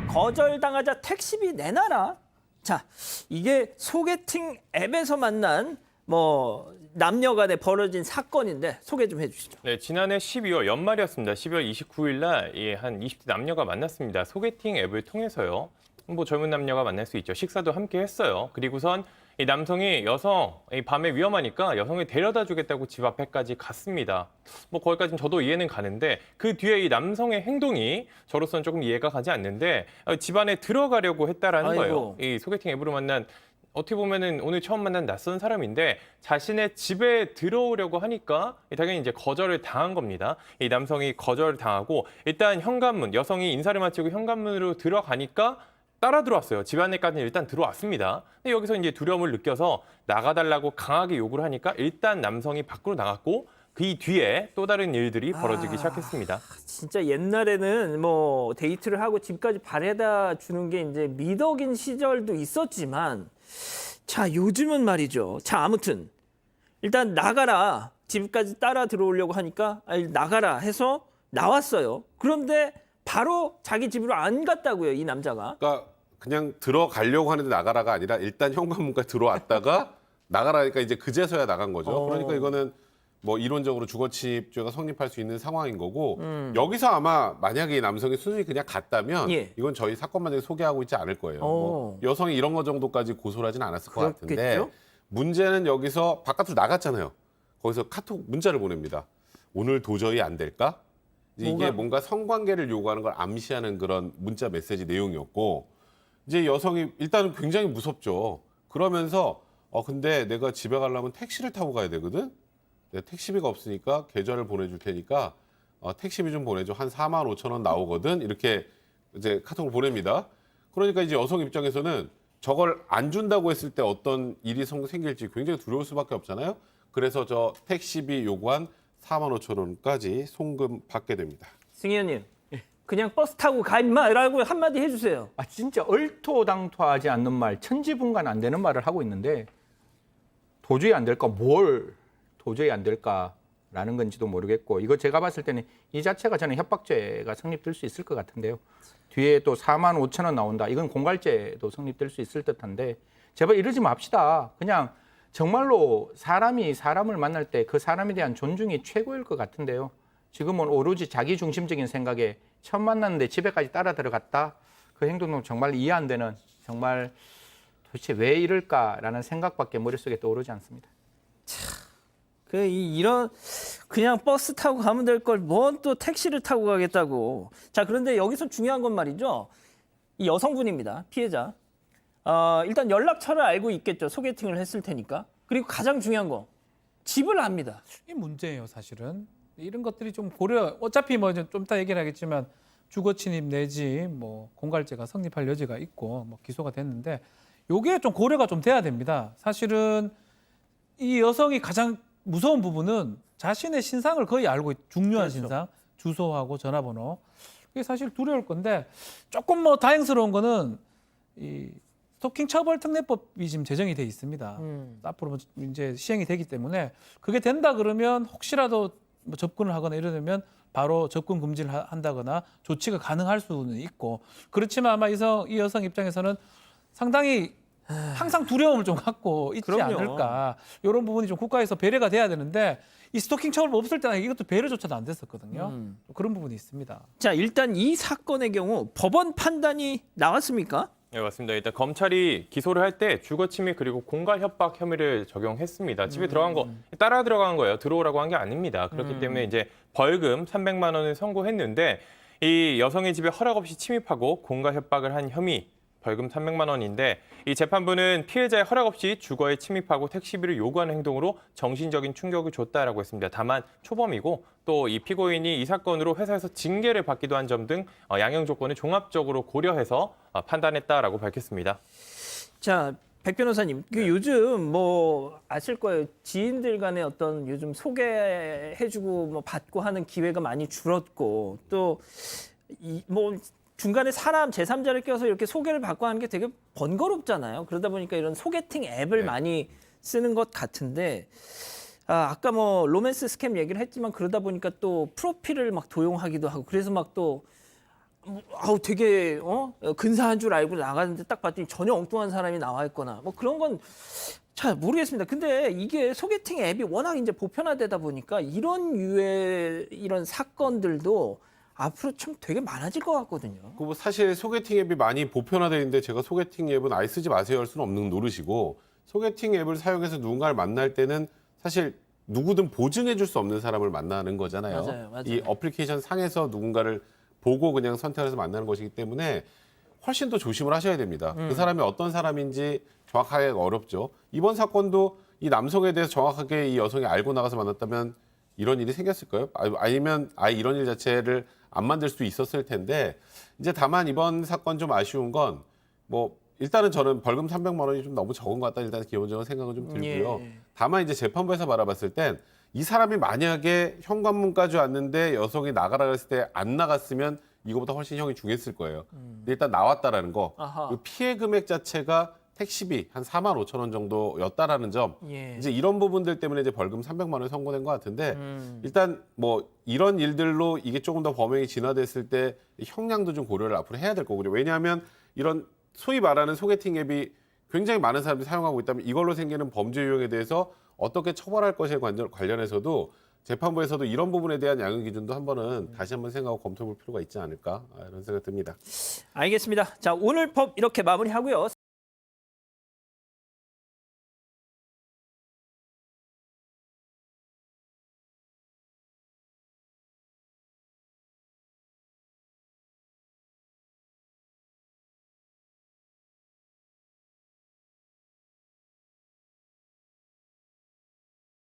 거절당하자 택시비 내놔라. 자, 이게 소개팅 앱에서 만난 남녀 간에 벌어진 사건인데 소개 좀 해주시죠. 네, 지난해 12월 연말이었습니다. 12월 29일 날 한 20대 남녀가 만났습니다. 소개팅 앱을 통해서요. 젊은 남녀가 만날 수 있죠. 식사도 함께 했어요. 그리고선 이 남성이 밤에 위험하니까 여성을 데려다 주겠다고 집 앞에까지 갔습니다. 거기까지는 저도 이해는 가는데 그 뒤에 이 남성의 행동이 저로서는 조금 이해가 가지 않는데 집 안에 들어가려고 했다라는 거예요. 이 소개팅 앱으로 만난 어떻게 보면은 오늘 처음 만난 낯선 사람인데 자신의 집에 들어오려고 하니까 당연히 이제 거절을 당한 겁니다. 이 남성이 거절을 당하고 일단 현관문, 여성이 인사를 마치고 현관문으로 들어가니까 따라 들어왔어요. 집 안에까지는 일단 들어왔습니다. 근데 여기서 이제 두려움을 느껴서 나가달라고 강하게 요구를 하니까 일단 남성이 밖으로 나갔고 그 뒤에 또 다른 일들이 벌어지기 시작했습니다. 진짜 옛날에는 데이트를 하고 집까지 바래다 주는 게 이제 미덕인 시절도 있었지만 자, 요즘은 말이죠. 자, 아무튼 일단 나가라. 집까지 따라 들어오려고 하니까 나가라 해서 나왔어요. 그런데 바로 자기 집으로 안 갔다고요, 이 남자가. 그러니까 그냥 들어가려고 하는데 나가라가 아니라 일단 현관문까지 들어왔다가 나가라니까 이제 그제서야 나간 거죠. 그러니까 이거는 이론적으로 주거침입죄가 성립할 수 있는 상황인 거고 여기서 아마 만약에 이 남성이 순순히 그냥 갔다면 이건 저희 사건 만약에 소개하고 있지 않을 거예요. 여성이 이런 거 정도까지 고소를 하진 않았을 것 같은데 문제는 여기서 바깥으로 나갔잖아요. 거기서 카톡 문자를 보냅니다. 오늘 도저히 안 될까? 이게 뭔가 성관계를 요구하는 걸 암시하는 그런 문자 메시지 내용이었고 이제 여성이 일단은 굉장히 무섭죠. 그러면서 근데 내가 집에 가려면 택시를 타고 가야 되거든. 내가 택시비가 없으니까 계좌를 보내줄 테니까 택시비 좀 보내줘. 한 45,000원 나오거든. 이렇게 이제 카톡을 보냅니다. 그러니까 이제 여성 입장에서는 저걸 안 준다고 했을 때 어떤 일이 생길지 굉장히 두려울 수밖에 없잖아요. 그래서 저 택시비 요구한 45,000원까지 송금 받게 됩니다. 승희 의원님, 그냥 버스 타고 가 임마라고 한마디 해주세요. 진짜 얼토당토하지 않는 말, 천지분간 안 되는 말을 하고 있는데 도저히 안 될까? 뭘 도저히 안 될까라는 건지도 모르겠고 이거 제가 봤을 때는 이 자체가 저는 협박죄가 성립될 수 있을 것 같은데요. 뒤에 또 45,000원 나온다. 이건 공갈죄도 성립될 수 있을 듯한데 제발 이러지 맙시다. 그냥 정말로 사람이 사람을 만날 때 그 사람에 대한 존중이 최고일 것 같은데요. 지금은 오로지 자기중심적인 생각에 처음 만났는데 집에까지 따라 들어갔다. 그 행동은 정말 이해 안 되는 정말 도대체 왜 이럴까라는 생각밖에 머릿속에 떠오르지 않습니다. 이런 그냥 버스 타고 가면 될 걸 뭔 또 택시를 타고 가겠다고. 자, 그런데 여기서 중요한 건 말이죠. 이 여성분입니다. 피해자. 일단 연락처를 알고 있겠죠. 소개팅을 했을 테니까. 그리고 가장 중요한 거 집을 압니다. 이 문제예요, 사실은. 이런 것들이 좀 어차피 좀 이따 얘기를 하겠지만 주거 침입 내지 공갈죄가 성립할 여지가 있고 기소가 됐는데 요게 좀 고려가 좀 돼야 됩니다. 사실은 이 여성이 가장 무서운 부분은 자신의 신상을 거의 알고 중요한 신상, 주소하고 전화번호. 그게 사실 두려울 건데 조금 다행스러운 거는 이 스토킹 처벌 특례법이 지금 제정이 돼 있습니다. 앞으로 이제 시행이 되기 때문에 그게 된다 그러면 혹시라도 접근을 하거나 이러면 바로 접근 금지를 한다거나 조치가 가능할 수는 있고 그렇지만 아마 이 여성 입장에서는 상당히 항상 두려움을 좀 갖고 있지 않을까. 이런 부분이 좀 국가에서 배려가 돼야 되는데 이 스토킹 처벌법 없을 때는 이것도 배려조차도 안 됐었거든요. 그런 부분이 있습니다. 자, 일단 이 사건의 경우 법원 판단이 나왔습니까? 네, 맞습니다. 일단 검찰이 기소를 할 때 주거침입 그리고 공갈협박 혐의를 적용했습니다. 집에 들어간 거 따라 들어간 거예요. 들어오라고 한 게 아닙니다. 그렇기 때문에 이제 벌금 300만 원을 선고했는데 이 여성의 집에 허락 없이 침입하고 공갈협박을 한 혐의 벌금 300만 원인데 이 재판부는 피해자의 허락 없이 주거에 침입하고 택시비를 요구하는 행동으로 정신적인 충격을 줬다라고 했습니다. 다만 초범이고 또 이 피고인이 이 사건으로 회사에서 징계를 받기도 한 점 등 양형 조건을 종합적으로 고려해서 판단했다라고 밝혔습니다. 자, 백 변호사님, 요즘 아실 거예요. 지인들 간에 어떤 요즘 소개해주고 받고 하는 기회가 많이 줄었고 또 중간에 사람 제3자를 껴서 이렇게 소개를 받고 하는 게 되게 번거롭잖아요. 그러다 보니까 이런 소개팅 앱을 많이 쓰는 것 같은데 아까 로맨스 스캠 얘기를 했지만 그러다 보니까 또 프로필을 막 도용하기도 하고 그래서 막 또 아우 되게 근사한 줄 알고 나갔는데 딱 봤더니 전혀 엉뚱한 사람이 나와 있거나 뭐 그런 건 잘 모르겠습니다. 근데 이게 소개팅 앱이 워낙 이제 보편화되다 보니까 이런 유의 이런 사건들도 앞으로 좀 되게 많아질 것 같거든요. 뭐 사실 소개팅 앱이 많이 보편화되어 있는데 제가 소개팅 앱은 아예 쓰지 마세요 할 수는 없는 노릇이고 소개팅 앱을 사용해서 누군가를 만날 때는 사실 누구든 보증해 줄 수 없는 사람을 만나는 거잖아요. 맞아요. 이 어플리케이션 상에서 누군가를 보고 그냥 선택해서 만나는 것이기 때문에 훨씬 더 조심을 하셔야 됩니다. 그 사람이 어떤 사람인지 정확하게 어렵죠. 이번 사건도 이 남성에 대해서 정확하게 이 여성이 알고 나가서 만났다면 이런 일이 생겼을까요? 아니면 아예 이런 일 자체를 안 만들 수도 있었을 텐데 이제 다만 이번 사건 좀 아쉬운 건 뭐 일단은 저는 벌금 300만 원이 좀 너무 적은 것 같다 일단 기본적으로 생각은 좀 들고요. 예. 다만 이제 재판부에서 바라봤을 땐 이 사람이 만약에 현관문까지 왔는데 여성이 나가라 했을 때 안 나갔으면 이거보다 훨씬 형이 중했을 거예요. 근데 일단 나왔다라는 거. 아하. 그 피해 금액 자체가 택시비 한 4만 5천 원 정도였다라는 점. 예. 이제 이런 부분들 때문에 이제 벌금 300만 원 선고된 것 같은데 일단 뭐 이런 일들로 이게 조금 더 범행이 진화됐을 때 형량도 좀 고려를 앞으로 해야 될 거거든요. 왜냐하면 이런 소위 말하는 소개팅 앱이 굉장히 많은 사람들이 사용하고 있다면 이걸로 생기는 범죄 유형에 대해서 어떻게 처벌할 것에 관련해서도 재판부에서도 이런 부분에 대한 양형 기준도 한번은 다시 한번 생각하고 검토해 볼 필요가 있지 않을까 이런 생각 듭니다. 알겠습니다. 자, 오늘 법 이렇게 마무리하고요.